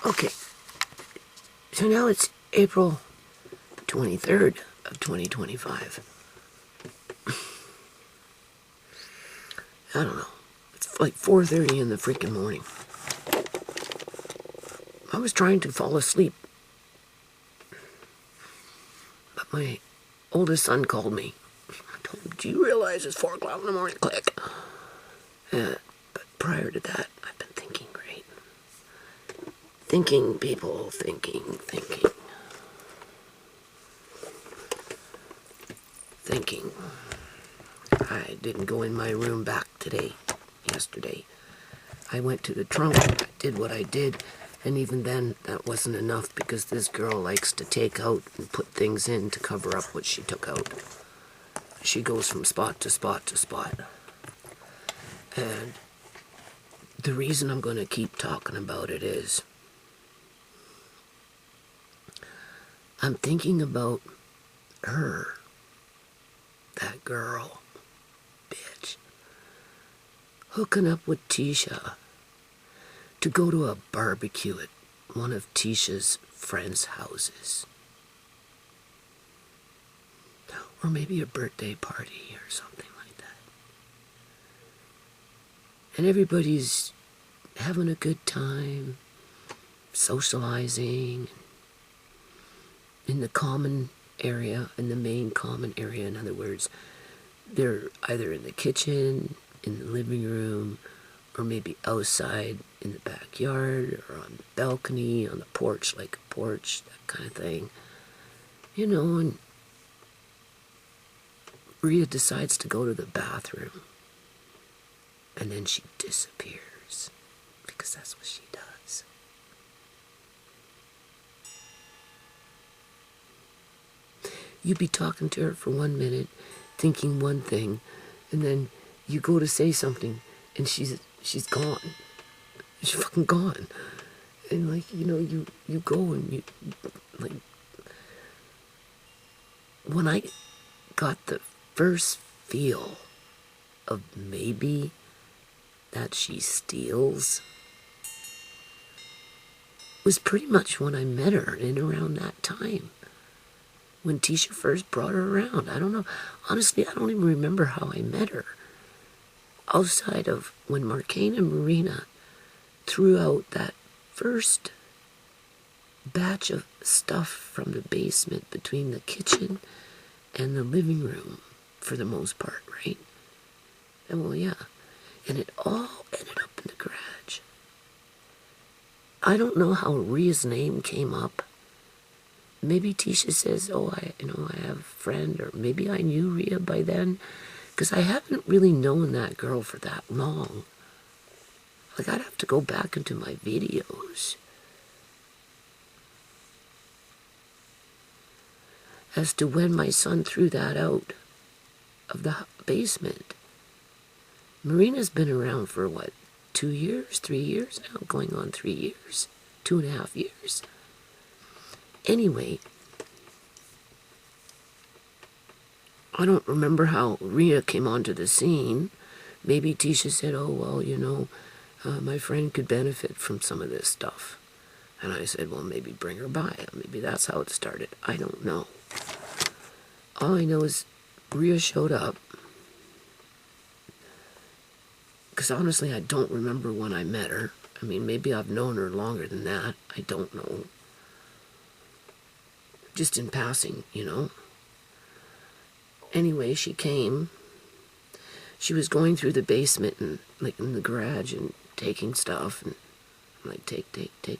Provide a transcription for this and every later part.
Okay, so now it's April 23rd of 2025. I don't know. It's like 4:30 in the freaking morning. I was trying to fall asleep, but my oldest son called me. I told him, do you realize it's 4 o'clock in the morning? Click. But prior to that, I've been thinking, great. Thinking, people, thinking. I didn't go in my room back yesterday. I went to the trunk, I did what I did, and even then, that wasn't enough because this girl likes to take out and put things in to cover up what she took out. She goes from spot to spot to spot. And the reason I'm going to keep talking about it is I'm thinking about her, that girl, bitch, hooking up with Tisha to go to a barbecue at one of Tisha's friends' houses. Or maybe a birthday party or something like that. And everybody's having a good time, socializing, in the common area, in the main common area. In other words, they're either in the kitchen, in the living room, or maybe outside in the backyard, or on the balcony, on the porch, like a porch, that kind of thing. You know, and Rhea decides to go to the bathroom, and then she disappears, because that's what she does. You'd be talking to her for 1 minute, thinking one thing, and then you go to say something, and she's gone. She's fucking gone. And like, you know, you go and you, like, when I got the first feel of maybe that she steals was pretty much when I met her and around that time. When Tisha first brought her around. I don't know. Honestly, I don't even remember how I met her. Outside of when Marcane and Marina threw out that first batch of stuff from the basement between the kitchen and the living room, for the most part, right? And well, yeah. And it all ended up in the garage. I don't know how Rhea's name came up. Maybe Tisha says, oh, I have a friend, or maybe I knew Rhea by then, because I haven't really known that girl for that long. Like, I'd have to go back into my videos as to when my son threw that out of the basement. Marina's been around for, what, 2 years, 3 years now? Going on 3 years, 2.5 years. Anyway, I don't remember how Rhea came onto the scene. Maybe Tisha said, oh, well, you know, my friend could benefit from some of this stuff. And I said, well, maybe bring her by. Maybe that's how it started. I don't know. All I know is Rhea showed up. Because honestly, I don't remember when I met her. I mean, maybe I've known her longer than that. I don't know. Just in passing, you know. Anyway, she came. She was going through the basement and, like, in the garage and taking stuff. And I'm like, take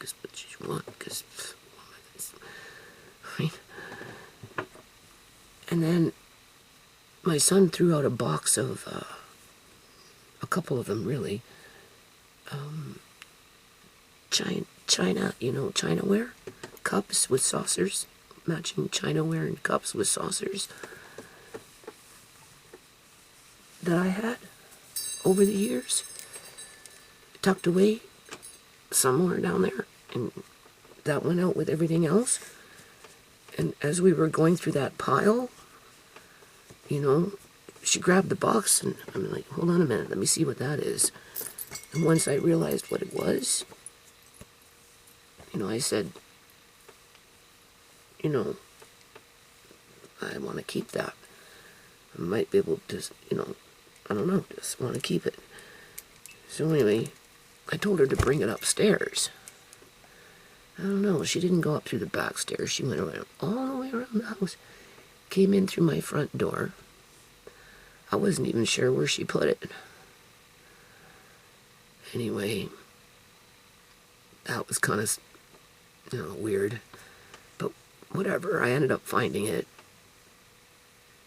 as much as you want, because, right? And then my son threw out a box of, a couple of them, really. China, you know, Chinaware? Cups with saucers. Matching Chinaware and cups with saucers that I had over the years, tucked away somewhere down there, and that went out with everything else. And as we were going through that pile, you know, she grabbed the box, and I'm like, hold on a minute, let me see what that is. And once I realized what it was, I said, I want to keep that. I might be able to, I don't know, just want to keep it. So anyway, I told her to bring it upstairs. I don't know, she didn't go up through the back stairs. She went around, all the way around the house. Came in through my front door. I wasn't even sure where she put it. Anyway, that was kind of, weird. But whatever, I ended up finding it.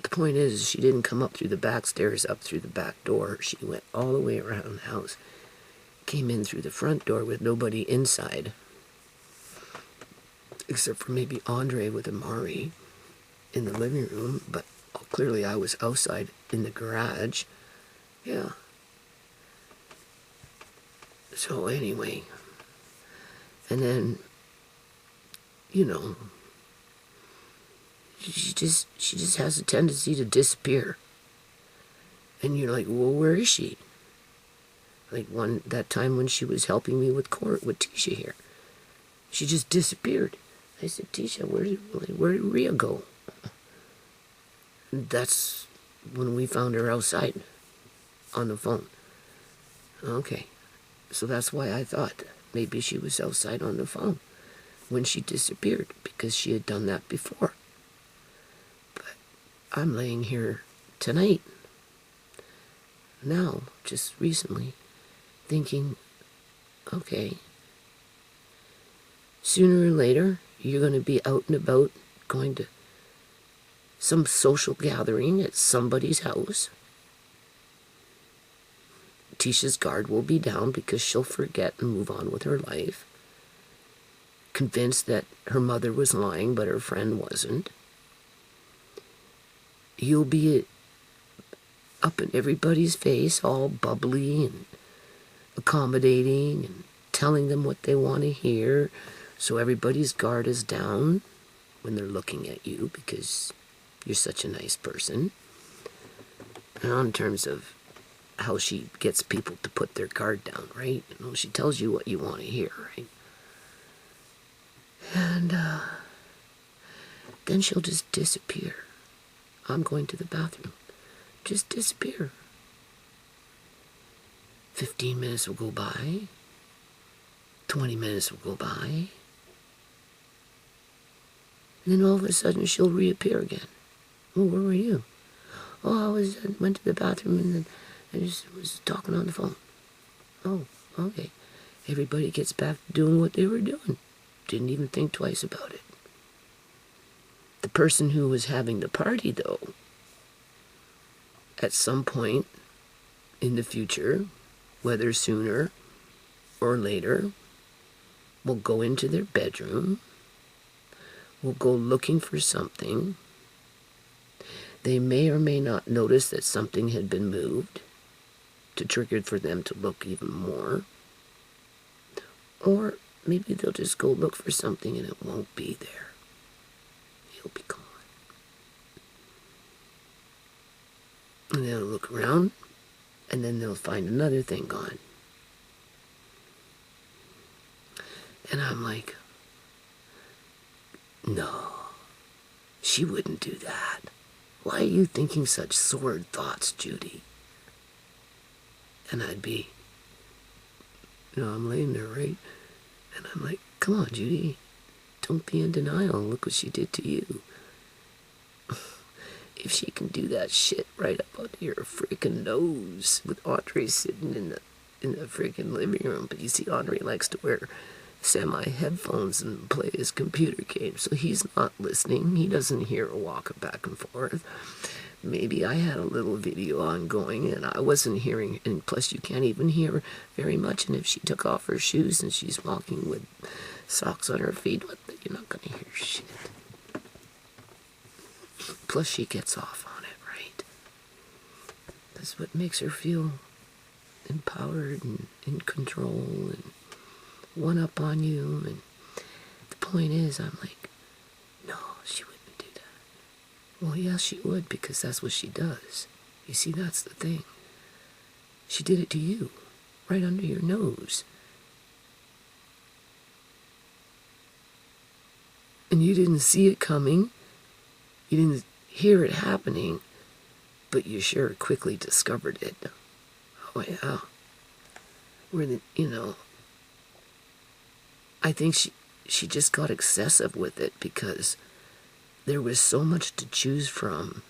The point is, she didn't come up through the back stairs, up through the back door. She went all the way around the house. Came in through the front door with nobody inside. Except for maybe Andre with Amari in the living room. But clearly I was outside in the garage. Yeah. So anyway. And then, she just has a tendency to disappear. And you're like, well, where is she? Like that time when she was helping me with court with Tisha here. She just disappeared. I said, Tisha, where did Rhea go? And that's when we found her outside on the phone. Okay. So that's why I thought maybe she was outside on the phone when she disappeared, because she had done that before. But I'm laying here tonight, now, just recently, thinking, okay, sooner or later, you're going to be out and about, going to some social gathering at somebody's house. Tisha's guard will be down because she'll forget and move on with her life. Convinced that her mother was lying, but her friend wasn't. You'll be up in everybody's face, all bubbly and accommodating and telling them what they want to hear, so everybody's guard is down when they're looking at you because you're such a nice person. In terms of how she gets people to put their guard down, right? She tells you what you want to hear, right? And then she'll just disappear. I'm going to the bathroom. Just disappear. 15 minutes will go by. 20 minutes will go by. And then all of a sudden she'll reappear again. Well, where were you? Oh, I went to the bathroom and then I just was talking on the phone. Oh, okay. Everybody gets back to doing what they were doing. Didn't even think twice about it. The person who was having the party, though, at some point in the future, whether sooner or later, will go into their bedroom, will go looking for something. They may or may not notice that something had been moved to trigger for them to look even more. Or maybe they'll just go look for something and it won't be there. It'll be gone. And they'll look around, and then they'll find another thing gone. And I'm like, no, she wouldn't do that. Why are you thinking such sordid thoughts, Judy? And I'd be, I'm laying there, right? And I'm like, come on, Judy, don't be in denial. Look what she did to you. If she can do that shit right up under your freaking nose with Andre sitting in the freaking living room. But you see, Andre likes to wear semi-headphones and play his computer game, so he's not listening. He doesn't hear her walking back and forth. Maybe I had a little video on going and I wasn't hearing, and plus you can't even hear very much. And if she took off her shoes and she's walking with socks on her feet, you're not going to hear shit. Plus she gets off on it, right? That's what makes her feel empowered and in control and one up on you. And the point is, I'm like, no, she wouldn't do that. Well, yeah, she would, because that's what she does. You see, that's the thing. She did it to you, right under your nose. And you didn't see it coming. You didn't hear it happening, but you sure quickly discovered it. Oh yeah. I think she just got excessive with it because there was so much to choose from.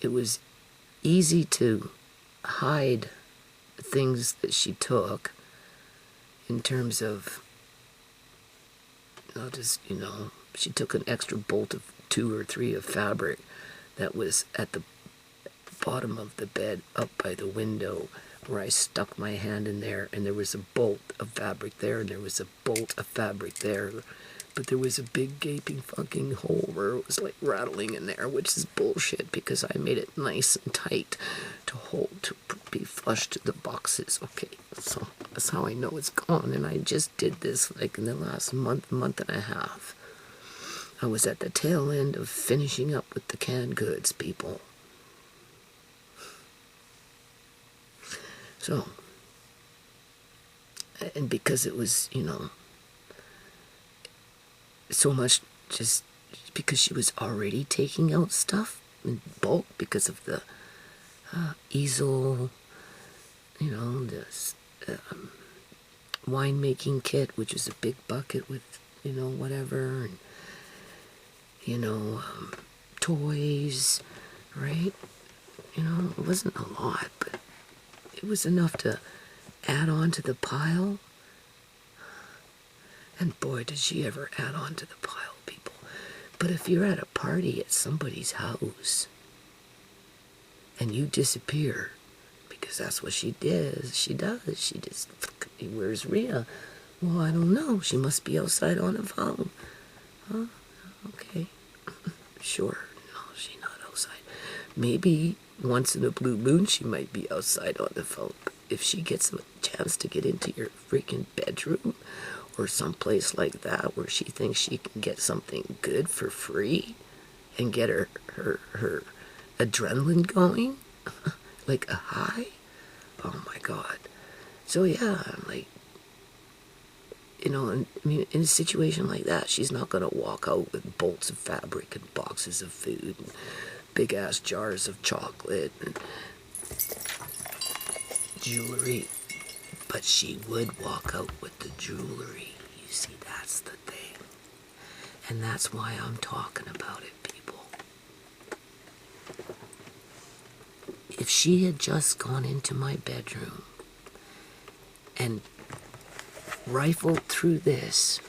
It was easy to hide things that she took in terms of, she took an extra bolt of 2 or 3 of fabric that was at the bottom of the bed up by the window where I stuck my hand in there, and there was a bolt of fabric there and there was a bolt of fabric there, but there was a big gaping fucking hole where it was like rattling in there, which is bullshit because I made it nice and tight to hold, to be flush to the boxes. Okay, so that's how I know it's gone. And I just did this like in the last month and a half. I was at the tail end of finishing up with the canned goods, people. So, and because it was, so much, just because she was already taking out stuff in bulk because of the easel, this winemaking kit, which is a big bucket with, whatever, and, toys, right? It wasn't a lot, but it was enough to add on to the pile. And boy, did she ever add on to the pile, people. But if you're at a party at somebody's house and you disappear, because that's what she does, she just, where's Rhea? Well, I don't know. She must be outside on the phone. Huh? Okay. Sure. No, she's not outside. Maybe once in a blue moon she might be outside on the phone. But if she gets a chance to get into your freaking bedroom or someplace like that where she thinks she can get something good for free and get her adrenaline going, like a high, oh my God. So yeah, I'm like, in a situation like that, she's not going to walk out with bolts of fabric and boxes of food and big ass jars of chocolate and jewelry, but she would walk out with the jewelry. You see, that's the thing. And that's why I'm talking about it, people. If she had just gone into my bedroom and rifled through this,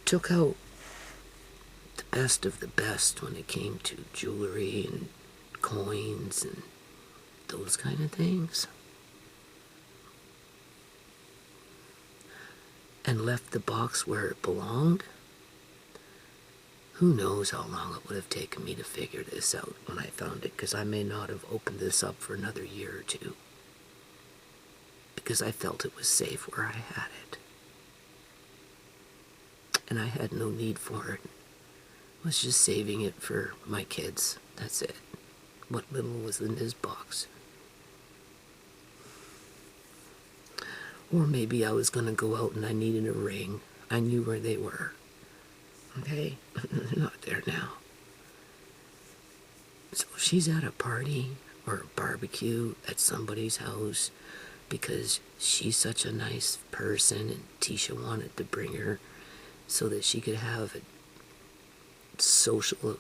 took out the best of the best when it came to jewelry and coins and those kind of things, and left the box where it belonged, who knows how long it would have taken me to figure this out when I found it, because I may not have opened this up for another year or two, because I felt it was safe where I had it. And I had no need for it. I was just saving it for my kids. That's it. What little was in this box. Or maybe I was going to go out and I needed a ring. I knew where they were. Okay? They're not there now. So if she's at a party or a barbecue at somebody's house because she's such a nice person and Tisha wanted to bring her so that she could have a social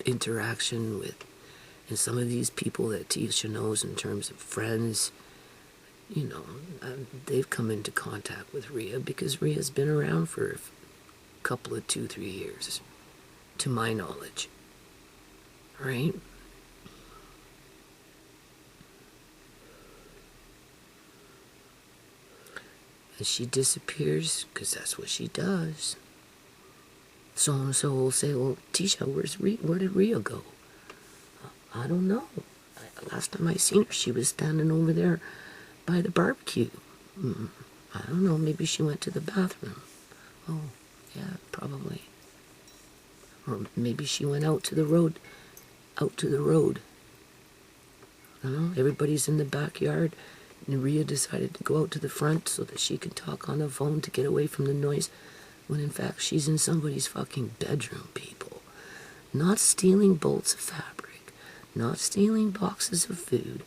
interaction with, and some of these people that Tisha knows in terms of friends, they've come into contact with Rhea because Rhea's been around for a couple of 2-3 years, to my knowledge, right? And she disappears because that's what she does. So and so will say, well, Tisha, where did Rhea go? I don't know. Last time I seen her, she was standing over there by the barbecue. I don't know, maybe she went to the bathroom. Oh, yeah, probably. Or maybe she went out to the road. I don't know, everybody's in the backyard Rhea decided to go out to the front so that she could talk on the phone to get away from the noise, when in fact she's in somebody's fucking bedroom, people. Not stealing bolts of fabric, not stealing boxes of food,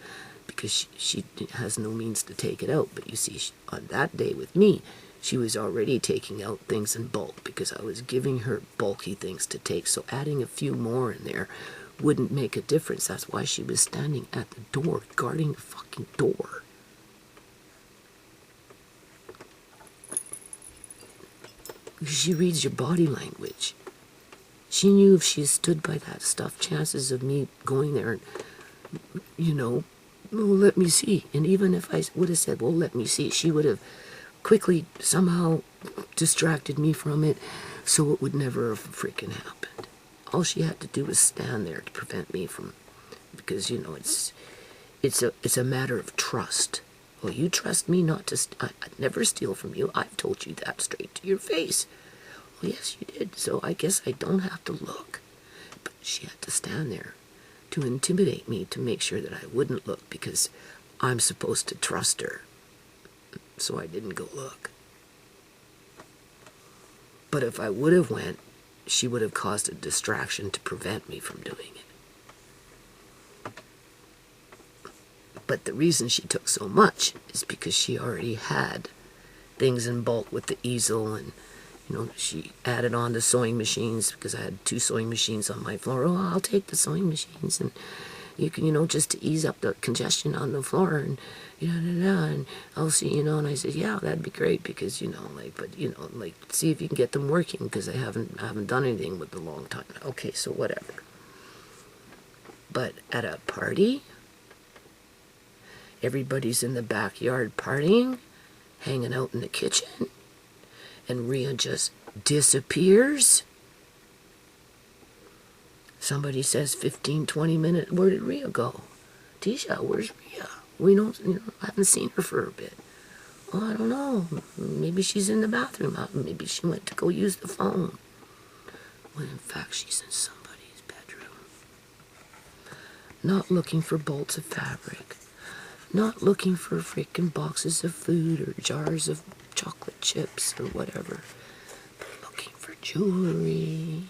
because she has no means to take it out. But you see, on that day with me, she was already taking out things in bulk because I was giving her bulky things to take. So adding a few more in there wouldn't make a difference. That's why she was standing at the door, guarding the fucking door. She reads your body language. She knew if she stood by that stuff, chances of me going there and, well, let me see. And even if I would have said, well, let me see, she would have quickly somehow distracted me from it, so it would never have freaking happened. All she had to do was stand there to prevent me from, because, it's a matter of trust. Well, you trust me not to, I'd never steal from you. I've told you that straight to your face. Well, yes, you did, so I guess I don't have to look. But she had to stand there to intimidate me, to make sure that I wouldn't look, because I'm supposed to trust her. So I didn't go look. But if I would have went, she would have caused a distraction to prevent me from doing it. But the reason she took so much is because she already had things in bulk with the easel, and she added on the sewing machines, because I had 2 sewing machines on my floor. Oh, I'll take the sewing machines, and you can, just to ease up the congestion on the floor, and and I'll see, and I said, yeah, that'd be great, because, see if you can get them working, because I haven't done anything with a long time. Okay, so whatever. But at a party, everybody's in the backyard partying, hanging out in the kitchen, and Rhea just disappears. Somebody says 15, 20 minutes. Where did Rhea go? Tisha, where's Rhea? We don't, I haven't seen her for a bit. Well, I don't know. Maybe she's in the bathroom. Maybe she went to go use the phone. When in fact she's in somebody's bedroom. Not looking for bolts of fabric. Not looking for freaking boxes of food or jars of chocolate chips or whatever. Looking for jewelry.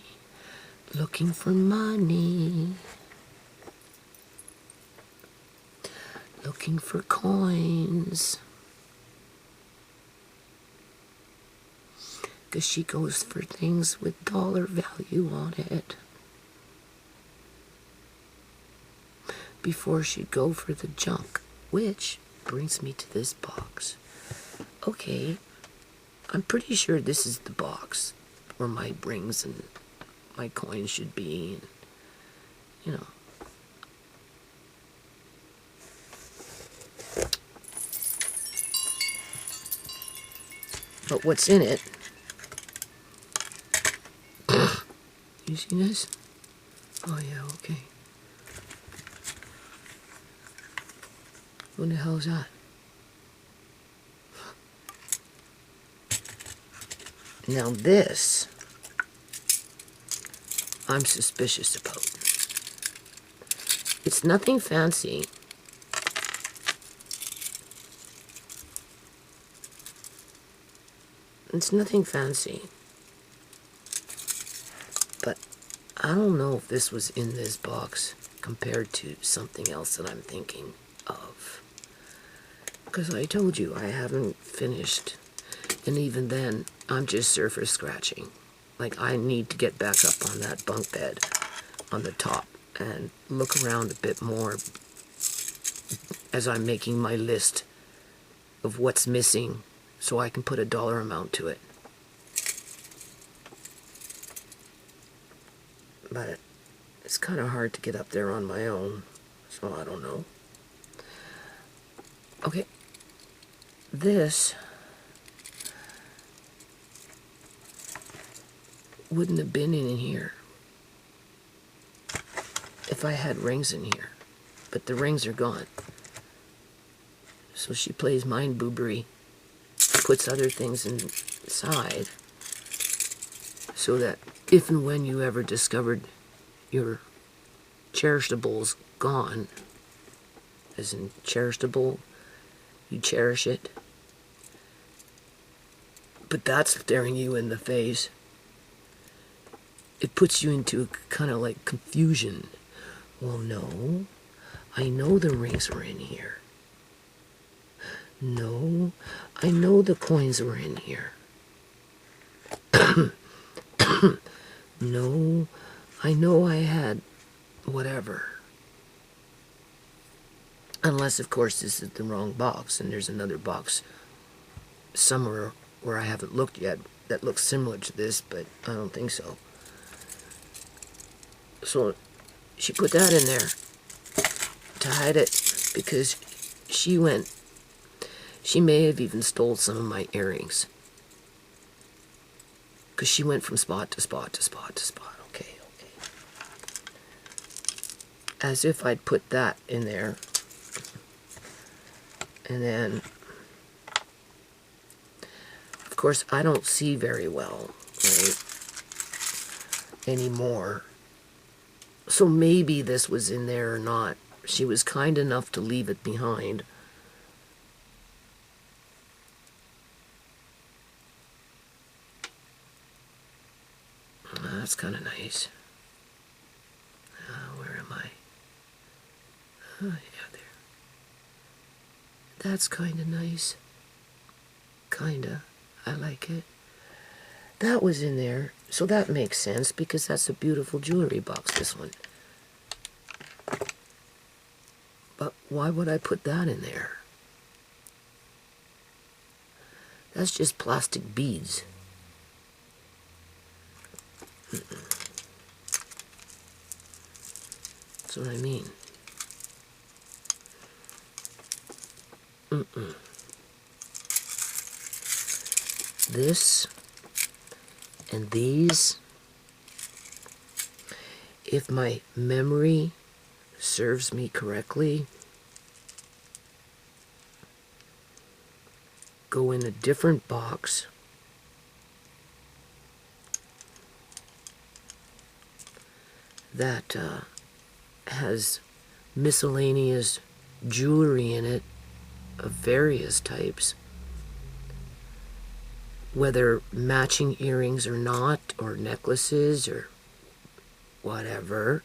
Looking for money. Looking for coins. Because she goes for things with dollar value on it. Before she'd go for the junk. Which brings me to this box. Okay, I'm pretty sure this is the box where my rings and my coins should be, and, But what's in it? You see this? Oh yeah, okay. What the hell is that? Now this, I'm suspicious about. It's nothing fancy. It's nothing fancy. But I don't know if this was in this box compared to something else that I'm thinking of. Because I told you, I haven't finished. And even then, I'm just surface scratching. Like, I need to get back up on that bunk bed on the top and look around a bit more as I'm making my list of what's missing so I can put a dollar amount to it. But it's kind of hard to get up there on my own, so I don't know. Okay, this wouldn't have been in here if I had rings in here, but the rings are gone. So she plays mind boobery, puts other things inside, so that if and when you ever discovered your cherishables gone, as in cherishable, You cherish it. But that's staring you in the face. It puts you into a kind of like confusion. Well, no, I know the rings were in here. No, I know the coins were in here. No, I know I had whatever. Unless, of course, this is the wrong box and there's another box somewhere where I haven't looked yet that looks similar to this, but I don't think so. So she put that in there to hide it because she may have even stole some of my earrings. Because she went from spot to spot to spot to spot. Okay. As if I'd put that in there. And then, of course, I don't see very well, right, anymore. So maybe this was in there or not. She was kind enough to leave it behind. That's kind of nice. Where am I? Yeah, there. That's kind of nice. Kinda. I like it. That was in there, so that makes sense because that's a beautiful jewelry box, this one. But why would I put that in there? That's just plastic beads. That's what I mean. This and these, if my memory serves me correctly, go in a different box that has miscellaneous jewelry in it of various types, whether matching earrings or not, or necklaces or whatever.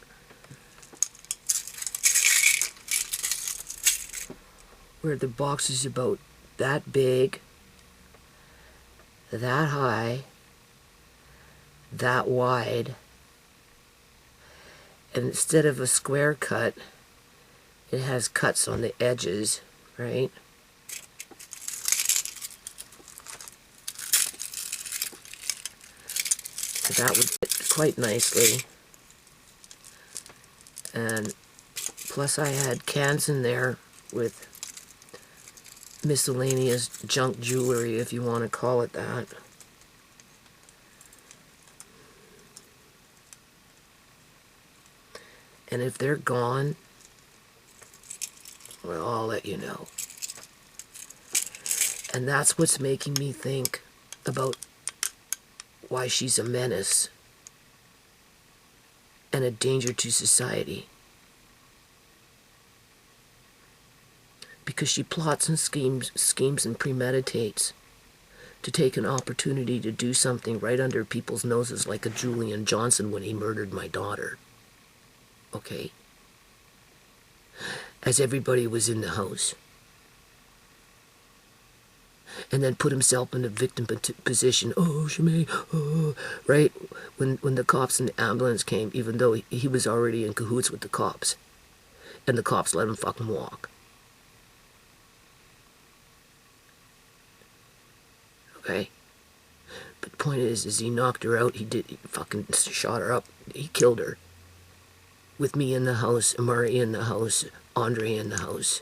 Where the box is about that big, that high, that wide, and instead of a square cut, it has cuts on the edges, right? That would fit quite nicely. And plus I had cans in there with miscellaneous junk jewelry, if you want to call it that. And if they're gone, well, I'll let you know. And that's what's making me think about why she's a menace and a danger to society. Because she plots and schemes and premeditates to take an opportunity to do something right under people's noses, like a Julian Johnson when he murdered my daughter. Okay? As everybody was in the house. And then put himself in a victim position. Oh, Shimei, oh, right? When the cops and the ambulance came, even though he was already in cahoots with the cops. And the cops let him fucking walk. Okay? But the point is he knocked her out. He fucking shot her up. He killed her. With me in the house, Amari in the house, Andre in the house,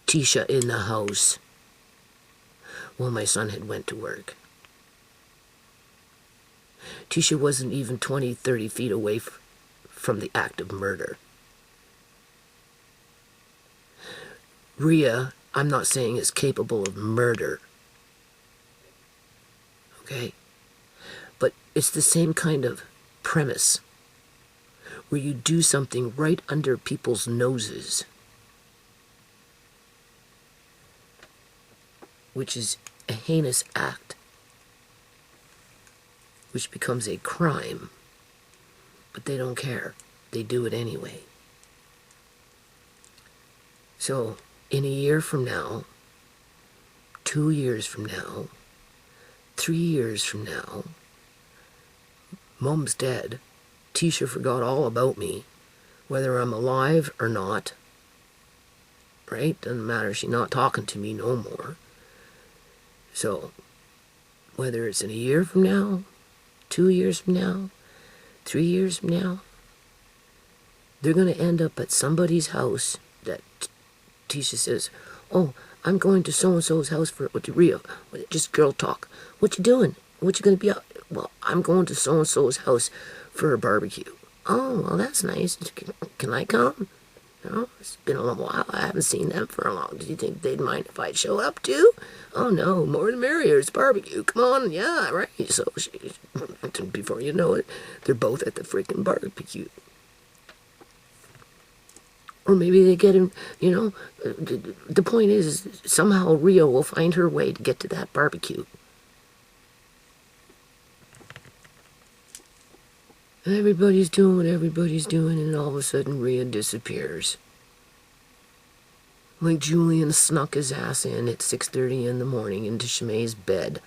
Tisha in the house. Well, my son had went to work. Tisha wasn't even 20, 30 feet away from the act of murder. Rhea, I'm not saying is capable of murder. Okay? But it's the same kind of premise where you do something right under people's noses. which is a heinous act, which becomes a crime, but they don't care. They do it anyway. So, in a year from now, 2 years from now, 3 years from now, Mom's dead. Tisha forgot all about me, whether I'm alive or not. Right? Doesn't matter. She's not talking to me no more. So, whether it's in a year from now, 2 years from now, 3 years from now, they're going to end up at somebody's house that Tisha says, oh, I'm going to so-and-so's house for Rhea. Just girl talk. What you doing? What you going to be out? Well, I'm going to so-and-so's house for a barbecue. Oh, well, that's nice. Can I come? You know, it's been a little while. I haven't seen them for a long. Do you think they'd mind if I show up too? Oh, no, more the merrier. It's barbecue. Come on. Yeah, right. So, before you know it, they're both at the freaking barbecue. Or maybe they get him, you know. The point is, somehow Rio will find her way to get to that barbecue. And everybody's doing what everybody's doing, and all of a sudden Rio disappears. Like Julian snuck his ass in at 6:30 in the morning into Shimei's bed,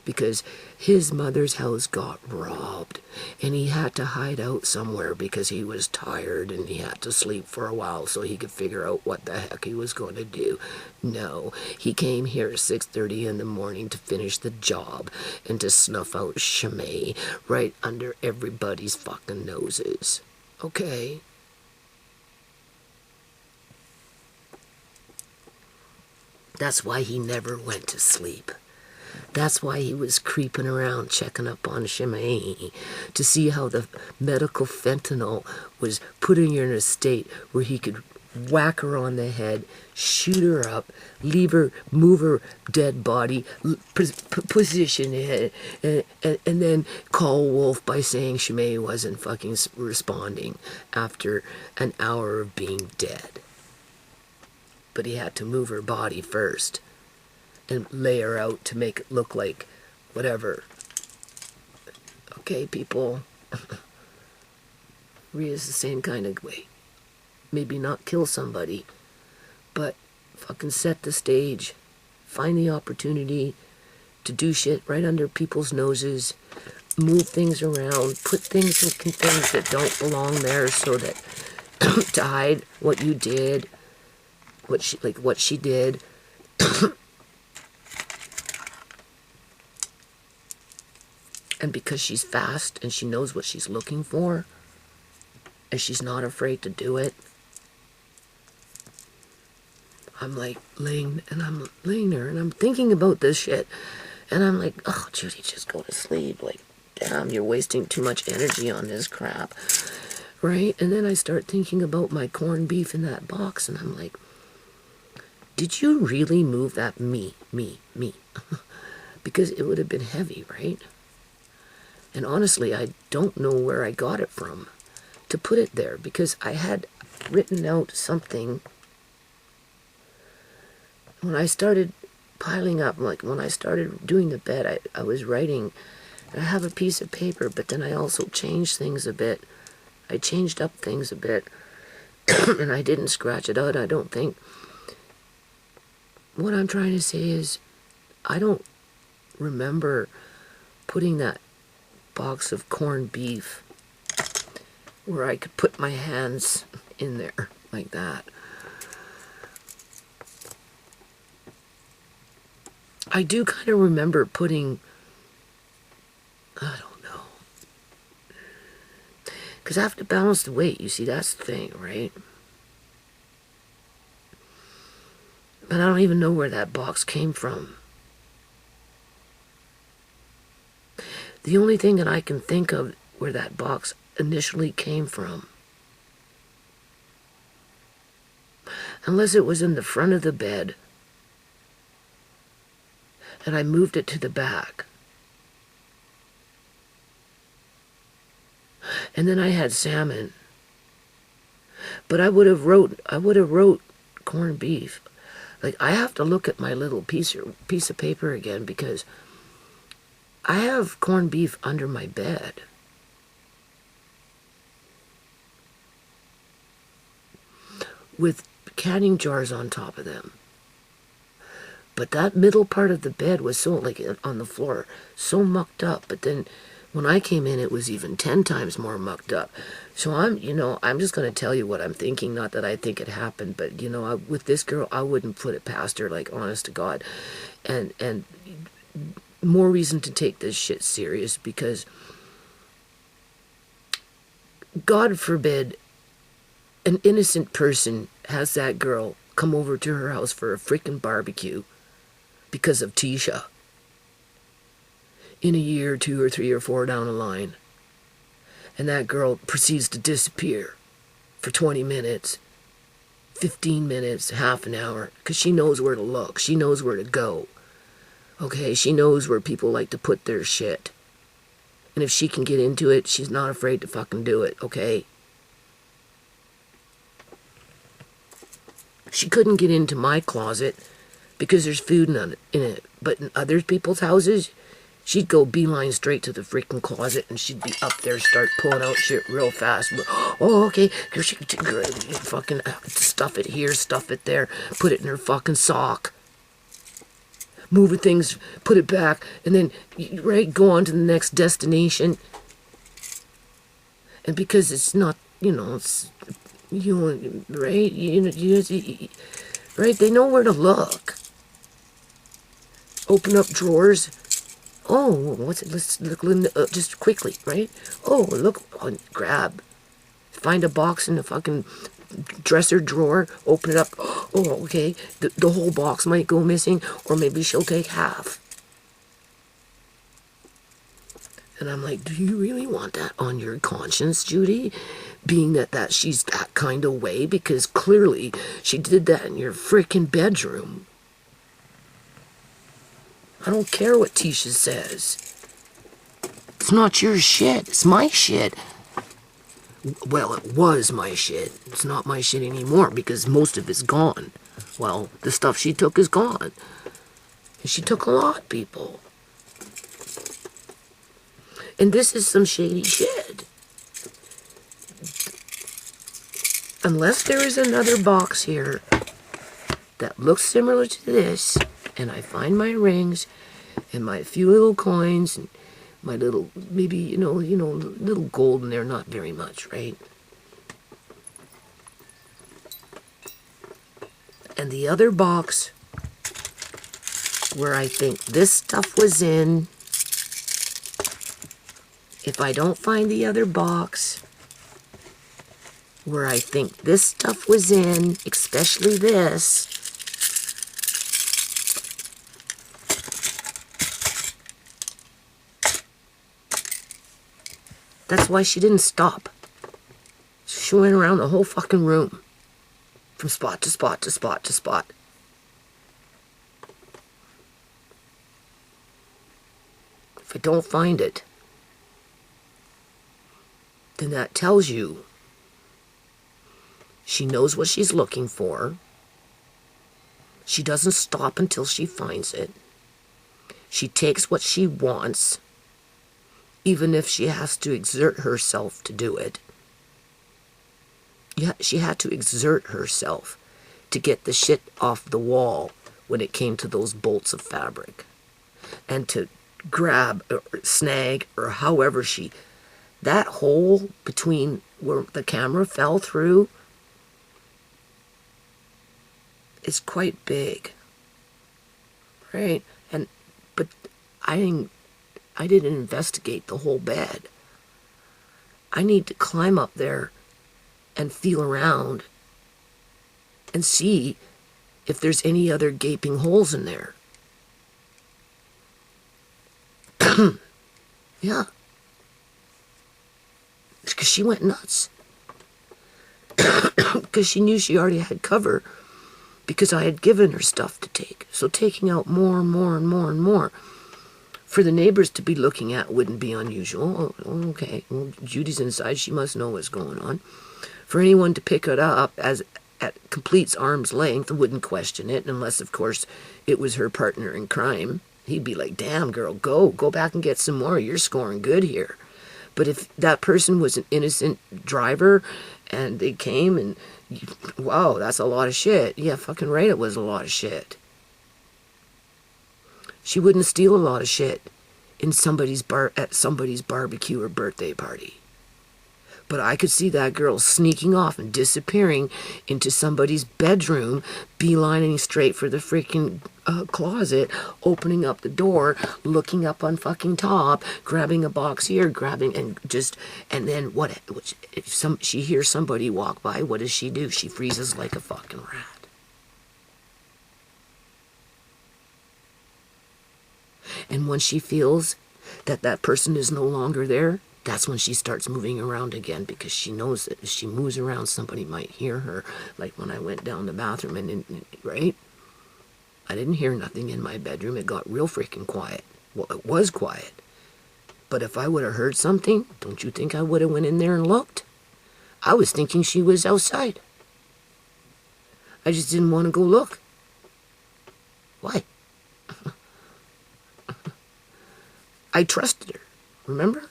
because his mother's house got robbed, and he had to hide out somewhere because he was tired and he had to sleep for a while so he could figure out what the heck he was going to do. No, he came here at 6:30 in the morning to finish the job and to snuff out Shimei right under everybody's fucking noses. Okay? That's why he never went to sleep. That's why he was creeping around checking up on Shimei to see how the medical fentanyl was putting her in a state where he could whack her on the head, shoot her up, leave her, move her dead body, position it, and then call Wolf by saying Shimei wasn't fucking responding after an hour of being dead. But he had to move her body first and lay her out to make it look like whatever. Okay, people. Rhea's the same kind of way. Maybe not kill somebody, but fucking set the stage. Find the opportunity to do shit right under people's noses. Move things around. Put things in things that don't belong there so that to hide what you did. What she did. And because she's fast and she knows what she's looking for, and she's not afraid to do it, I'm like laying there and I'm thinking about this shit. And I'm like, oh, Judy, just go to sleep. Like, damn, you're wasting too much energy on this crap. Right? And then I start thinking about my corned beef in that box, and I'm like, did you really move that? Me. Because it would have been heavy, right? And honestly, I don't know where I got it from to put it there, because I had written out something when I started piling up, like when I started doing the bed, I was writing, and I have a piece of paper, but then I also changed things a bit. I changed up things a bit, and I didn't scratch it out, I don't think. What I'm trying to say is, I don't remember putting that box of corned beef where I could put my hands in there like that. I do kind of remember putting, I don't know, because I have to balance the weight, you see, that's the thing, right? But I don't even know where that box came from. The only thing that I can think of where that box initially came from, unless it was in the front of the bed and I moved it to the back, and then I had salmon, but I would have wrote corned beef. Like, I have to look at my little piece of paper again, because I have corned beef under my bed. With canning jars on top of them. But that middle part of the bed was so, like, on the floor, so mucked up. But then when I came in, it was even 10 times more mucked up. So I'm just going to tell you what I'm thinking. Not that I think it happened, but, with this girl, I wouldn't put it past her, like, honest to God. And more reason to take this shit serious, because God forbid an innocent person has that girl come over to her house for a freaking barbecue because of Tisha in a year, 2 or 3 or 4 down the line. And that girl proceeds to disappear for 20 minutes, 15 minutes, half an hour, because she knows where to look. She knows where to go. Okay, she knows where people like to put their shit. And if she can get into it, she's not afraid to fucking do it, okay? She couldn't get into my closet because there's food in it. But in other people's houses, she'd go beeline straight to the freaking closet, and she'd be up there, start pulling out shit real fast. Oh, okay, she could fucking stuff it here, stuff it there, put it in her fucking sock. Moving things, put it back, and then, right, go on to the next destination. And because it's not, it's... right? Right? They know where to look. Open up drawers. Oh, what's it? Let's look just quickly, right? Oh, look, grab. Find a box in the fucking dresser drawer. Open it up. Oh, okay. The whole box might go missing, or maybe she'll take half. And I'm like, do you really want that on your conscience, Judy? Being that she's that kind of way, because clearly she did that in your freaking bedroom. I don't care what Tisha says. It's not your shit. It's my shit. Well, it was my shit. It's not my shit anymore, because most of it's gone. Well, the stuff she took is gone. And she took a lot, people. And this is some shady shit. Unless there is another box here that looks similar to this, and I find my rings and my few little coins and my little, maybe, little gold in there, not very much, right? And the other box where I think this stuff was in, if I don't find the other box where I think this stuff was in, especially this, that's why she didn't stop. She went around the whole fucking room, from spot to spot to spot to spot. If I don't find it, then that tells you she knows what she's looking for. She doesn't stop until she finds it. She takes what she wants, even if she has to exert herself to do it. Yeah, she had to exert herself to get the shit off the wall when it came to those bolts of fabric. And to grab or snag, or however that hole between where the camera fell through is quite big, right? But I didn't investigate the whole bed. I need to climb up there and feel around and see if there's any other gaping holes in there. Yeah. Because she went nuts. Because she knew she already had cover, because I had given her stuff to take. So taking out more and more and more and more for the neighbors to be looking at wouldn't be unusual. Oh, okay, well, Judy's inside. She must know what's going on. For anyone to pick it up as at complete arm's length, wouldn't question it, unless, of course, it was her partner in crime. He'd be like, damn, girl, go back and get some more. You're scoring good here. But if that person was an innocent driver and they came and, wow, that's a lot of shit. Yeah, fucking right, it was a lot of shit. She wouldn't steal a lot of shit in somebody's at somebody's barbecue or birthday party. But I could see that girl sneaking off and disappearing into somebody's bedroom, beelining straight for the freaking closet, opening up the door, looking up on fucking top, grabbing a box here, and then what? If she hears somebody walk by, what does she do? She freezes like a fucking rat. And when she feels that that person is no longer there, that's when she starts moving around again, because she knows that if she moves around, somebody might hear her. Like when I went down the bathroom right? I didn't hear nothing in my bedroom. It got real freaking quiet. Well, it was quiet. But if I would have heard something, don't you think I would have went in there and looked? I was thinking she was outside. I just didn't want to go look. Why? I trusted her. Remember?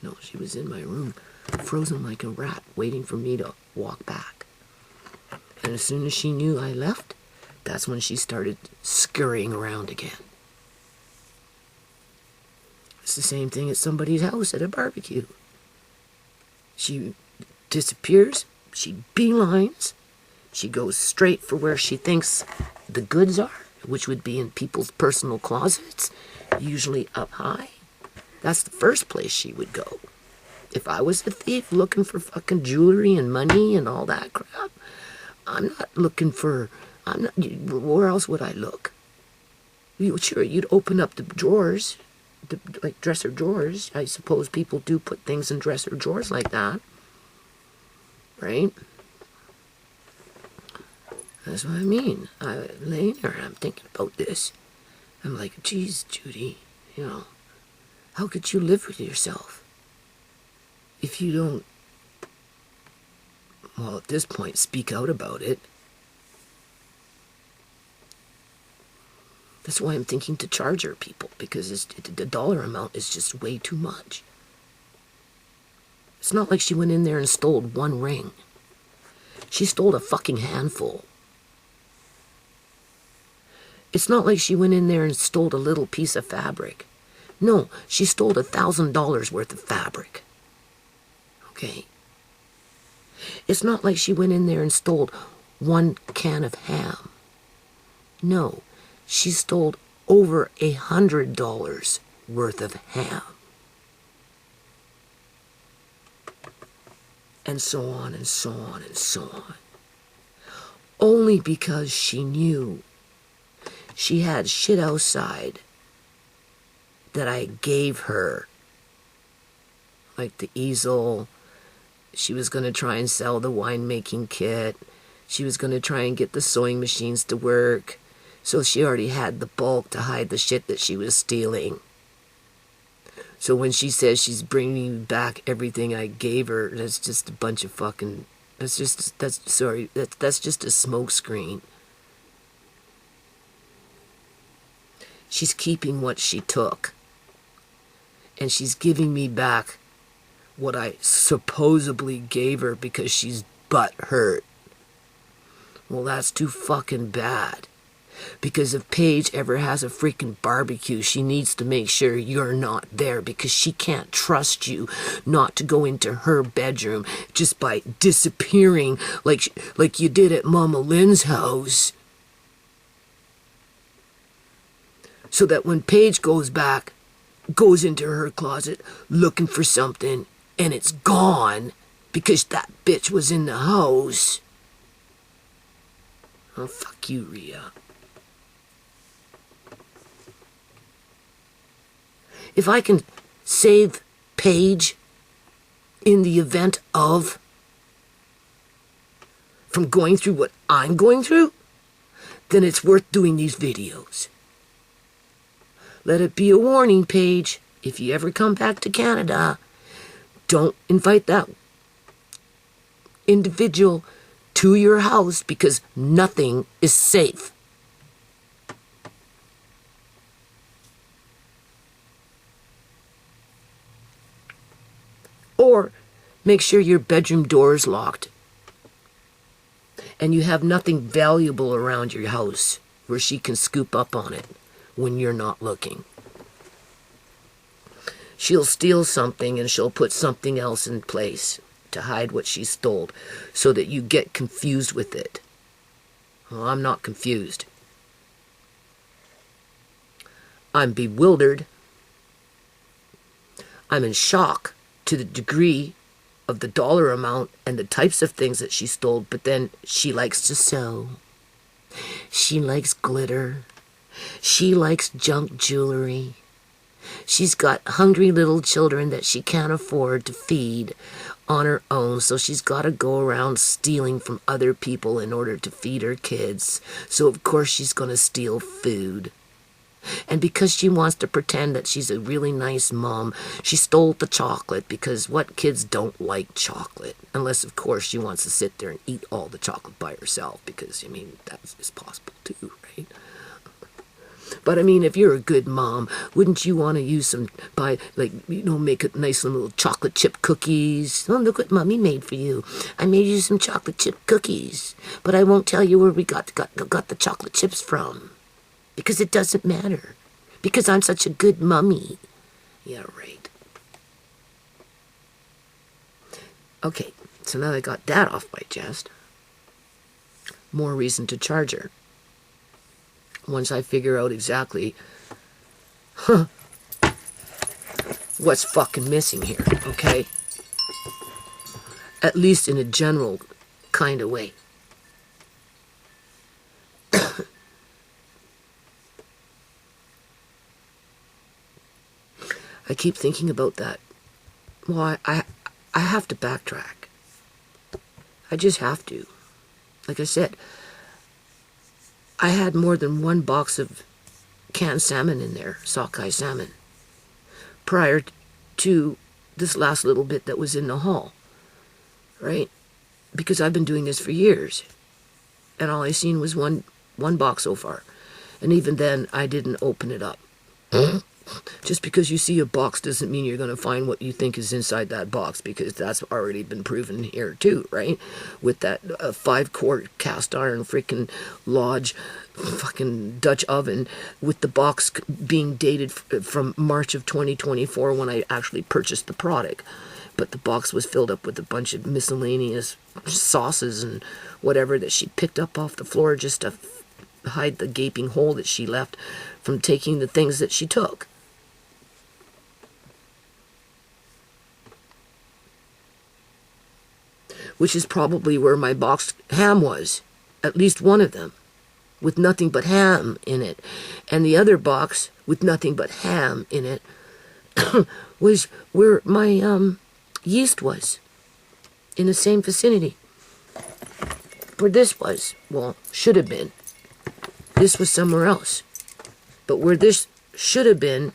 No, she was in my room, frozen like a rat, waiting for me to walk back. And as soon as she knew I left, that's when she started scurrying around again. It's the same thing at somebody's house at a barbecue. She disappears, she beelines, she goes straight for where she thinks the goods are, which would be in people's personal closets, usually up high. That's the first place she would go. If I was a thief looking for fucking jewelry and money and all that crap, where else would I look? Sure, you'd open up the drawers, like dresser drawers. I suppose people do put things in dresser drawers like that. Right? That's what I mean. I'm laying there, I'm thinking about this. I'm like, geez, Judy, how could you live with yourself if you don't, well, at this point, speak out about it? That's why I'm thinking to charge her, people, because the dollar amount is just way too much. It's not like she went in there and stole one ring. She stole a fucking handful. It's not like she went in there and stole a little piece of fabric. No, she stole $1,000 worth of fabric. Okay? It's not like she went in there and stole one can of ham. No, she stole over $100 worth of ham. And so on and so on and so on. Only because she knew she had shit outside that I gave her, like the easel. She was going to try and sell the winemaking kit. She was going to try and get the sewing machines to work. So she already had the bulk to hide the shit that she was stealing. So when she says she's bringing back everything I gave her, that's just a bunch of fucking, that's just a smoke screen. She's keeping what she took. And she's giving me back what I supposedly gave her because she's butthurt. Well, that's too fucking bad. Because if Paige ever has a freaking barbecue, she needs to make sure you're not there, because she can't trust you not to go into her bedroom just by disappearing like you did at Mama Lynn's house. So that when Paige goes into her closet looking for something and it's gone because that bitch was in the house. Oh, fuck you, Rhea. If I can save Paige in the event of from going through what I'm going through, then it's worth doing these videos. Let it be a warning, Paige. If you ever come back to Canada, don't invite that individual to your house because nothing is safe. Or make sure your bedroom door is locked and you have nothing valuable around your house where she can scoop up on it when you're not looking. She'll steal something and she'll put something else in place to hide what she stole so that you get confused with it. Well, I'm not confused. I'm bewildered. I'm in shock to the degree of the dollar amount and the types of things that she stole, but then she likes to sew. She likes glitter. She likes junk jewelry. She's got hungry little children that she can't afford to feed on her own, so she's got to go around stealing from other people in order to feed her kids. So of course she's going to steal food. And because she wants to pretend that she's a really nice mom, she stole the chocolate, because what kids don't like chocolate? Unless, of course, she wants to sit there and eat all the chocolate by herself, because, I mean, that's possible too, right? But, I mean, if you're a good mom, wouldn't you want to use some, make a nice little chocolate chip cookies? Oh, look what Mommy made for you. I made you some chocolate chip cookies, but I won't tell you where we got the chocolate chips from. Because it doesn't matter. Because I'm such a good mummy. Yeah, right. Okay, so now I got that off my chest. More reason to charge her. Once I figure out exactly what's fucking missing here, okay? At least in a general kind of way. I keep thinking about that. Well, I have to backtrack. I just have to. Like I said, I had more than one box of canned salmon in there, sockeye salmon, prior to this last little bit that was in the haul, right? Because I've been doing this for years, and all I seen was one box so far, and even then I didn't open it up. Just because you see a box doesn't mean you're going to find what you think is inside that box, because that's already been proven here too, right? With that 5-quart cast iron freaking Lodge fucking Dutch oven, with the box being dated from March of 2024 when I actually purchased the product. But the box was filled up with a bunch of miscellaneous sauces and whatever that she picked up off the floor just to hide the gaping hole that she left from taking the things that she took. Which is probably where my boxed ham was. At least one of them, with nothing but ham in it. And the other box, with nothing but ham in it, was where my yeast was. In the same vicinity. Where this was. Well, should have been. This was somewhere else. But where this should have been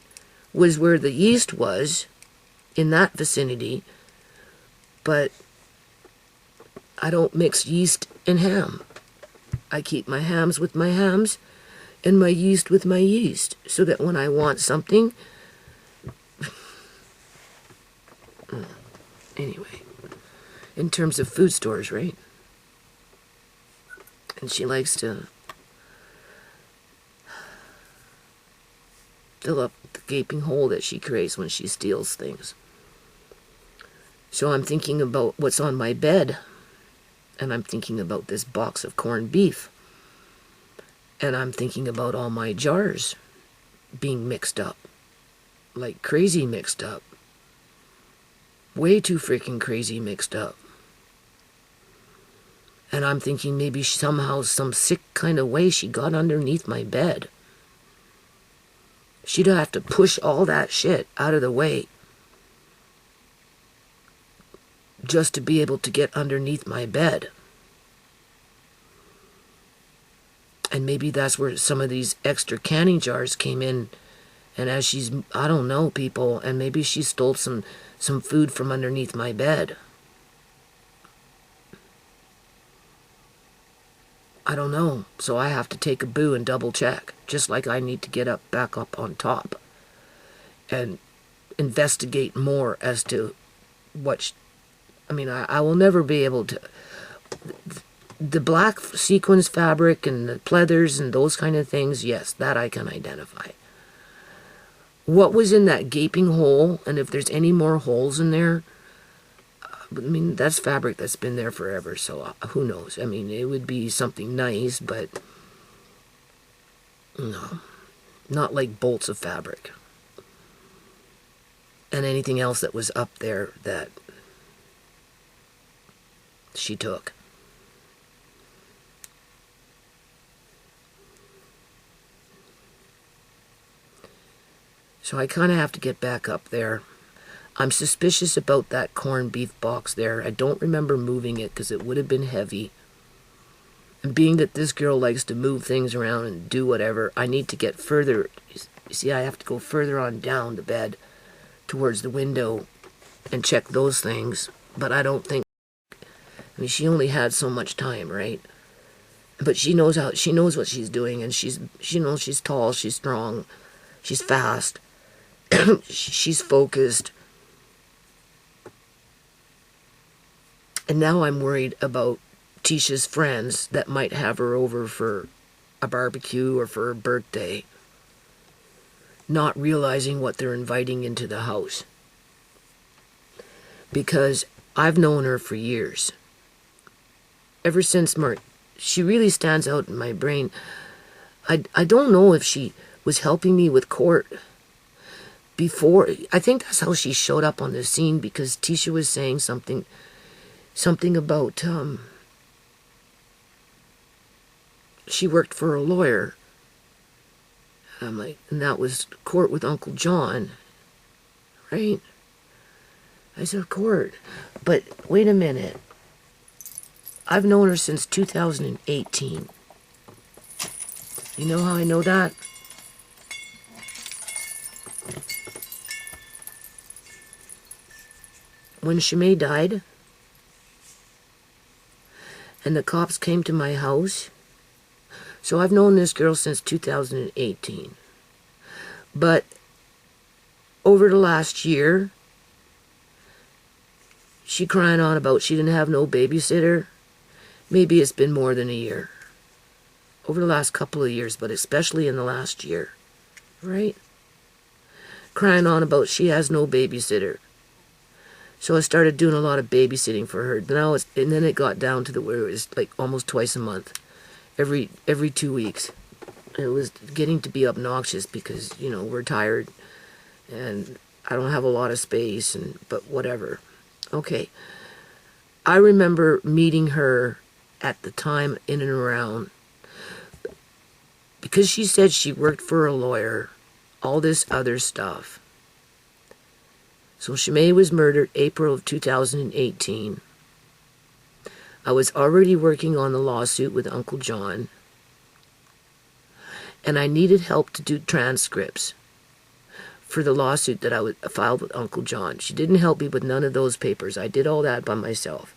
was where the yeast was, in that vicinity. But I don't mix yeast and ham. I keep my hams with my hams and my yeast with my yeast, so that when I want something... Anyway, in terms of food stores, right? And she likes to fill up the gaping hole that she creates when she steals things. So I'm thinking about what's on my bed. And I'm thinking about this box of corned beef. And I'm thinking about all my jars being mixed up. Like crazy mixed up. Way too freaking crazy mixed up. And I'm thinking maybe somehow, some sick kind of way, she got underneath my bed. She'd have to push all that shit out of the way just to be able to get underneath my bed. And maybe that's where some of these extra canning jars came in. And as she's, I don't know, people, and maybe she stole some food from underneath my bed. I don't know. So I have to take a boo and double check, just like I need to get back up on top and investigate more as to what. I mean, I will never be able to. The black sequins fabric and the pleathers and those kind of things, yes, that I can identify. What was in that gaping hole, and if there's any more holes in there, I mean, that's fabric that's been there forever, so who knows? I mean, it would be something nice, but no, not like bolts of fabric. And anything else that was up there that she took. So I kind of have to get back up there. I'm suspicious about that corned beef box there. I don't remember moving it because it would have been heavy. And being that this girl likes to move things around and do whatever, I need to get further. You see, I have to go further on down the bed towards the window and check those things. But I don't think... I mean, she only had so much time, right? But she knows what she's doing, and she knows she's tall, she's strong, she's fast. She's focused. And now I'm worried about Tisha's friends that might have her over for a barbecue or for a birthday, not realizing what they're inviting into the house. Because I've known her for years. Ever since she really stands out in my brain. I don't know if she was helping me with court before. I think that's how she showed up on the scene, because Tisha was saying something about she worked for a lawyer. I'm like, and that was court with Uncle John, right? I said court, but wait a minute. I've known her since 2018. You know how I know that? When Shimei died, and the cops came to my house, so I've known this girl since 2018. But over the last year, she crying on about she didn't have no babysitter. Maybe it's been more than a year. Over the last couple of years, but especially in the last year, right? Crying on about she has no babysitter. So I started doing a lot of babysitting for her. And then it got down to where it was like almost twice a month, every 2 weeks. It was getting to be obnoxious because, you know, we're tired and I don't have a lot of space, but whatever. Okay. I remember meeting her at the time in and around, because she said she worked for a lawyer, all this other stuff. So Shimei was murdered April of 2018. I was already working on the lawsuit with Uncle John, and I needed help to do transcripts for the lawsuit that I filed with Uncle John. She didn't help me with none of those papers. I did all that by myself.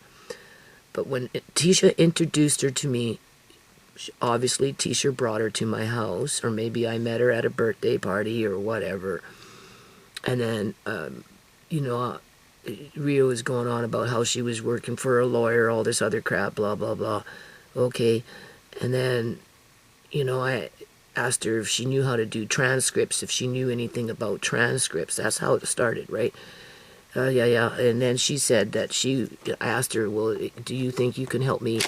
But when Tisha introduced her to me, obviously Tisha brought her to my house, or maybe I met her at a birthday party or whatever. And then, you know, Rio was going on about how she was working for a lawyer, all this other crap, blah, blah, blah. Okay. And then, you know, I asked her if she knew how to do transcripts, if she knew anything about transcripts. That's how it started, right? Yeah. And then she said that I asked her, well, do you think you can help me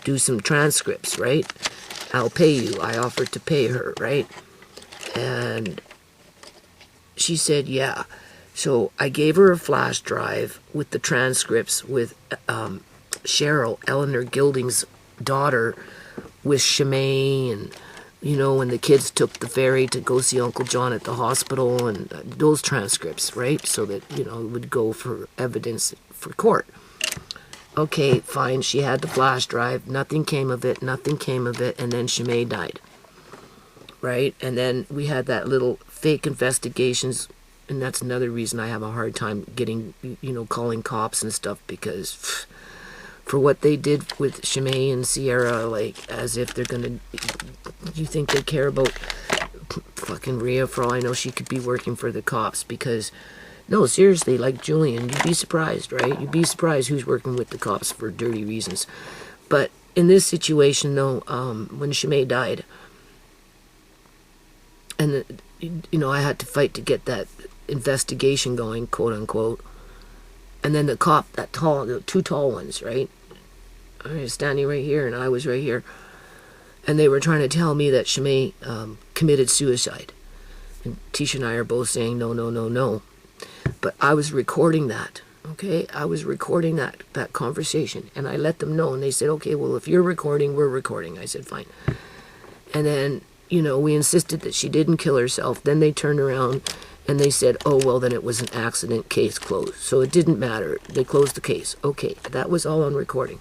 do some transcripts, right? I'll pay you. I offered to pay her, right? And she said, yeah. So I gave her a flash drive with the transcripts with Cheryl, Eleanor Gilding's daughter, with Shimei, and, you know, when the kids took the ferry to go see Uncle John at the hospital, and those transcripts, right? So that, you know, it would go for evidence for court. Okay, fine. She had the flash drive. Nothing came of it. And then Shimei died, right? And then we had that little fake investigations. And that's another reason I have a hard time getting, you know, calling cops and stuff, because for what they did with Shimei and Sierra, like, as if they're gonna, you think they care about fucking Rhea? For all I know, she could be working for the cops, because, no, seriously, like Julian, you'd be surprised, right? You'd be surprised who's working with the cops for dirty reasons. But in this situation, though, when Shimei died, and, you know, I had to fight to get that investigation going, quote unquote. And then the cop, that tall, the two tall ones, right? I was standing right here, and I was right here. And they were trying to tell me that Shimei committed suicide. And Tisha and I are both saying, no, no, no, no. But I was recording that, okay? I was recording that conversation. And I let them know, and they said, okay, well, if you're recording, we're recording. I said, fine. And then, you know, we insisted that she didn't kill herself. Then they turned around and they said, oh, well, then it was an accident, case closed. So it didn't matter. They closed the case. Okay, that was all on recording.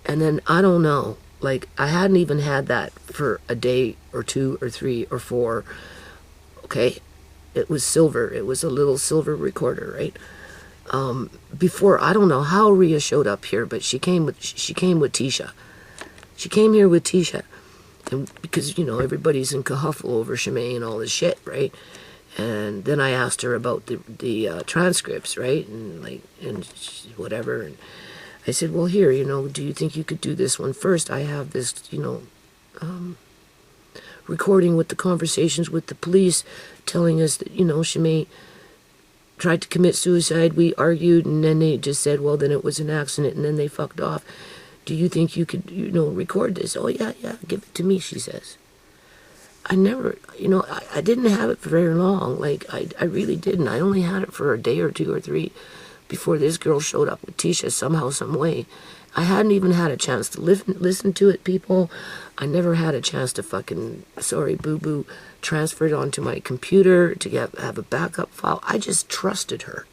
And then, I don't know, like, I hadn't even had that for a day or 2 or 3 or 4. Okay, it was silver. It was a little silver recorder, right? Before, I don't know how Rhea showed up here, but she came with Tisha. She came here with Tisha. And because, you know, everybody's in cahuffle over Shimei and all this shit, right? And then I asked her about the transcripts, right? And like, and whatever. And I said, well, here, you know, do you think you could do this one first? I have this, you know, recording with the conversations with the police telling us that, you know, Shimei tried to commit suicide. We argued, and then they just said, well, then it was an accident, and then they fucked off. Do you think you could, you know, record this? Oh, yeah, give it to me, she says. I never, you know, I didn't have it for very long. Like, I really didn't. I only had it for a day or 2 or 3 before this girl showed up with Tisha somehow, some way. I hadn't even had a chance to listen to it, people. I never had a chance to fucking, sorry, boo-boo, transfer it onto my computer to have a backup file. I just trusted her.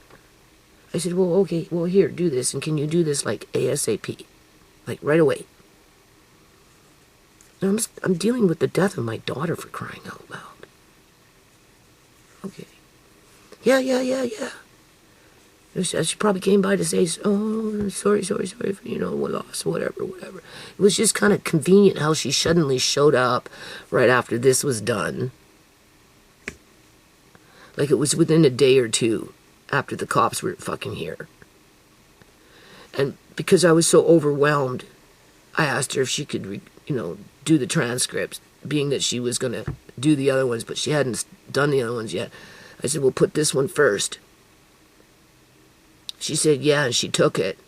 I said, well, okay, well, here, do this, and can you do this, like, ASAP? Like, right away. I'm dealing with the death of my daughter, for crying out loud. Okay. Yeah. She probably came by to say, oh, sorry, for, you know, loss, whatever. It was just kind of convenient how she suddenly showed up right after this was done. Like, it was within a day or 2 after the cops were fucking here. And because I was so overwhelmed, I asked her if she could, you know, do the transcripts, being that she was going to do the other ones, but she hadn't done the other ones yet. I said, well, put this one first. She said, yeah, and she took it.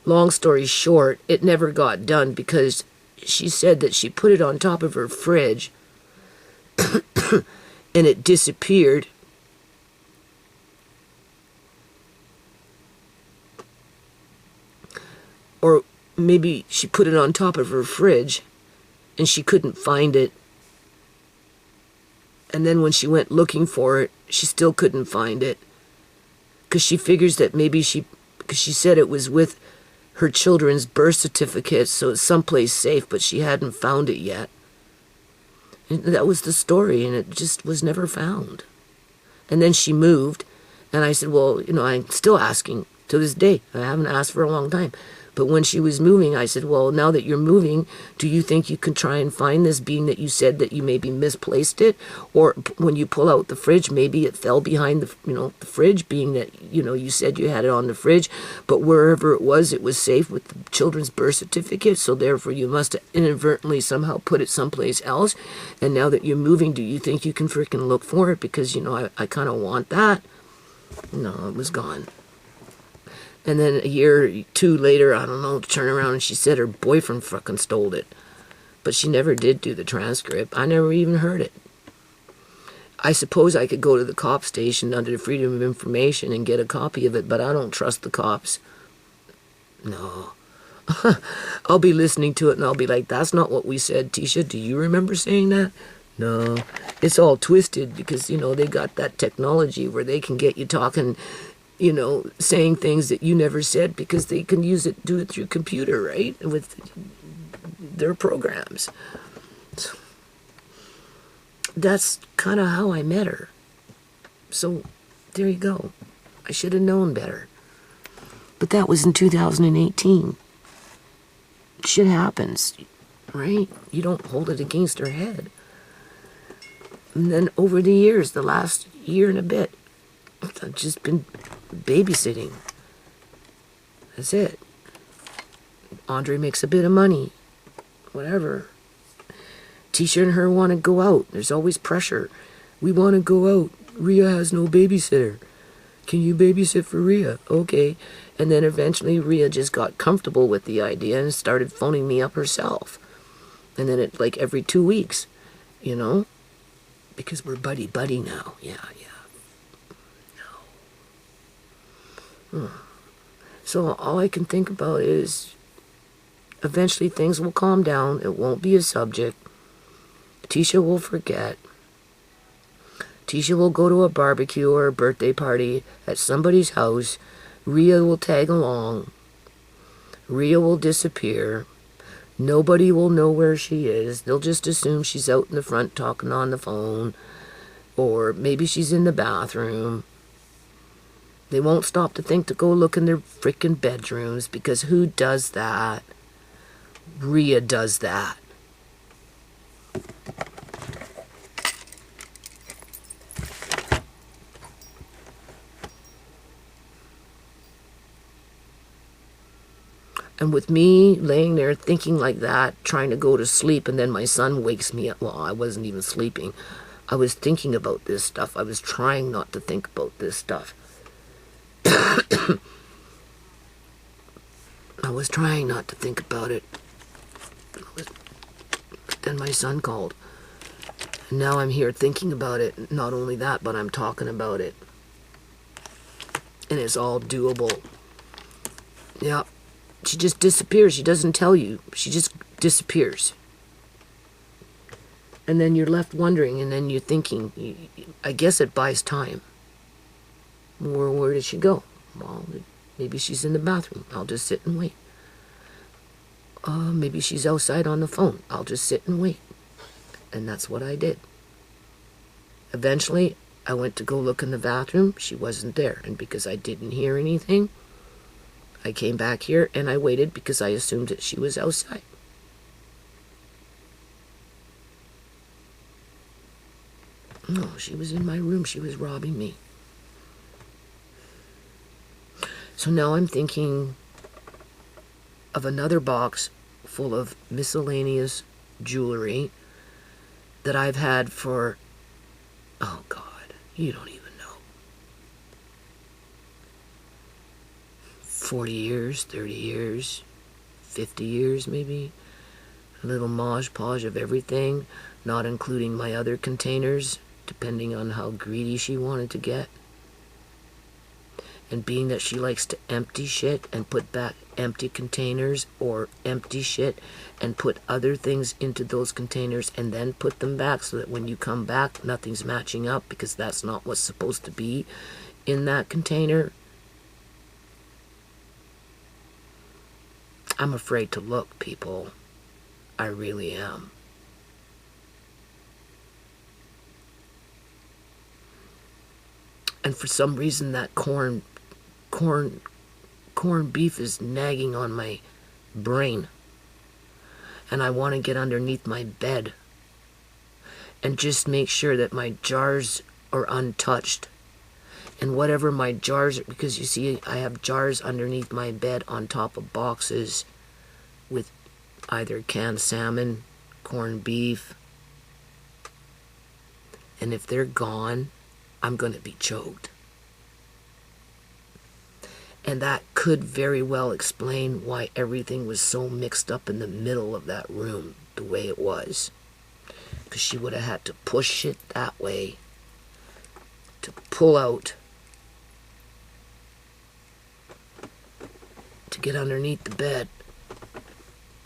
Long story short, it never got done because she said that she put it on top of her fridge and it disappeared. Or maybe she put it on top of her fridge and she couldn't find it. And then when she went looking for it, she still couldn't find it. Because she figures that maybe because she said it was with her children's birth certificates, so it's someplace safe, but she hadn't found it yet. And that was the story, and it just was never found. And then she moved, and I said, well, you know, I'm still asking to this day. I haven't asked for a long time. But when she was moving, I said, well, now that you're moving, do you think you can try and find this, being that you said that you maybe misplaced it? Or when you pull out the fridge, maybe it fell behind the, you know, the fridge, being that, you know, you said you had it on the fridge, but wherever it was safe with the children's birth certificate, so therefore you must have inadvertently somehow put it someplace else. And now that you're moving, do you think you can freaking look for it? Because, you know, I kind of want that. No, it was gone. And then a year or 2 later, I don't know, turn around and she said her boyfriend fucking stole it. But she never did do the transcript. I never even heard it. I suppose I could go to the cop station under the Freedom of Information and get a copy of it, but I don't trust the cops. No. I'll be listening to it and I'll be like, that's not what we said, Tisha. Do you remember saying that? No. It's all twisted because, you know, they got that technology where they can get you talking, you know, saying things that you never said because they can do it through computer, right? With their programs. So that's kind of how I met her. So there you go. I should have known better. But that was in 2018. Shit happens, right? You don't hold it against her head. And then over the years, the last year and a bit, I've just been babysitting. That's it. Andre makes a bit of money. Whatever. Tisha and her want to go out. There's always pressure. We want to go out. Rhea has no babysitter. Can you babysit for Rhea? Okay. And then eventually Rhea just got comfortable with the idea and started phoning me up herself. And then it, like, every 2 weeks, you know? Because we're buddy-buddy now. Yeah. No. So all I can think about is eventually things will calm down. It won't be a subject. Tisha will forget. Tisha will go to a barbecue or a birthday party at somebody's house. Rhea will tag along. Rhea will disappear. Nobody will know where she is. They'll just assume she's out in the front talking on the phone. Or maybe she's in the bathroom. They won't stop to think to go look in their freaking bedrooms, because who does that? Rhea does that. And with me laying there thinking like that, trying to go to sleep, and then my son wakes me up. Well, I wasn't even sleeping. I was thinking about this stuff. I was trying not to think about this stuff. I was trying not to think about it. Then my son called. And now I'm here thinking about it. Not only that, but I'm talking about it. And it's all doable. Yeah. She just disappears. She doesn't tell you. She just disappears. And then you're left wondering, and then you're thinking, I guess it buys time. Where did she go? Well, maybe she's in the bathroom. I'll just sit and wait. Maybe she's outside on the phone. I'll just sit and wait. And that's what I did. Eventually, I went to go look in the bathroom. She wasn't there. And because I didn't hear anything, I came back here and I waited because I assumed that she was outside. No, she was in my room. She was robbing me. So now I'm thinking of another box full of miscellaneous jewelry that I've had for, oh God, you don't even know. 40 years, 30 years, 50 years maybe. A little Mod Podge of everything, not including my other containers, depending on how greedy she wanted to get. And being that she likes to empty shit and put back empty containers, or empty shit and put other things into those containers and then put them back, so that when you come back, nothing's matching up, because that's not what's supposed to be in that container. I'm afraid to look, people. I really am. And for some reason that corned beef is nagging on my brain. And I want to get underneath my bed and just make sure that my jars are untouched. And whatever my jars are, because you see, I have jars underneath my bed on top of boxes with either canned salmon, corned beef. And if they're gone, I'm going to be choked. And that could very well explain why everything was so mixed up in the middle of that room the way it was. Because she would have had to push it that way to pull out, to get underneath the bed.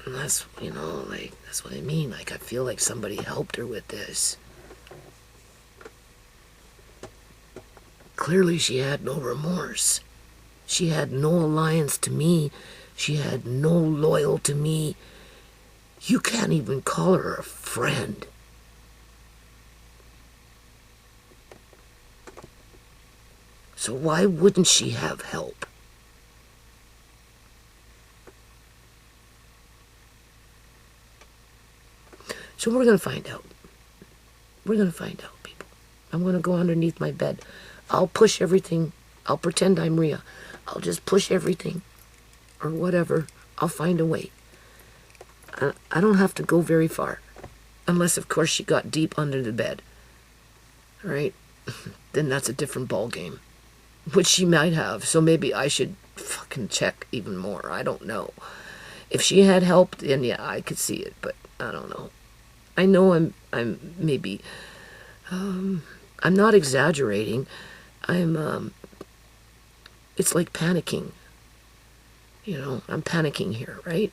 And that's, like, that's what I mean. Like, I feel like somebody helped her with this. Clearly she had no remorse. She had no alliance to me. She had no loyal to me. You can't even call her a friend. So why wouldn't she have help? So we're going to find out. We're going to find out, people. I'm going to go underneath my bed. I'll push everything. I'll pretend I'm Rhea. I'll just push everything or whatever. I'll find a way. I don't have to go very far. Unless, of course, she got deep under the bed. Right? Then that's a different ball game. Which she might have. So maybe I should fucking check even more. I don't know. If she had help, then yeah, I could see it. But I don't know. I know I'm maybe... I'm not exaggerating. It's like panicking. You know, I'm panicking here, right?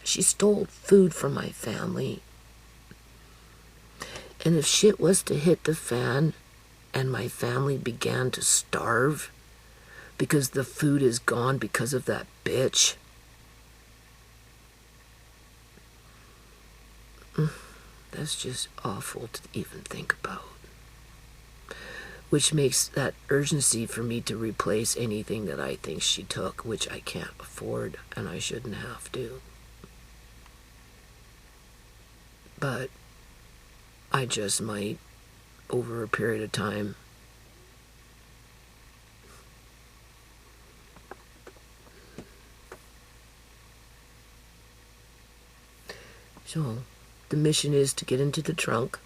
She stole food from my family. And if shit was to hit the fan and my family began to starve because the food is gone because of that bitch, that's just awful to even think about. Which makes that urgency for me to replace anything that I think she took, which I can't afford and I shouldn't have to. But I just might, over a period of time. So, the mission is to get into the trunk.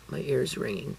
My ear's ringing.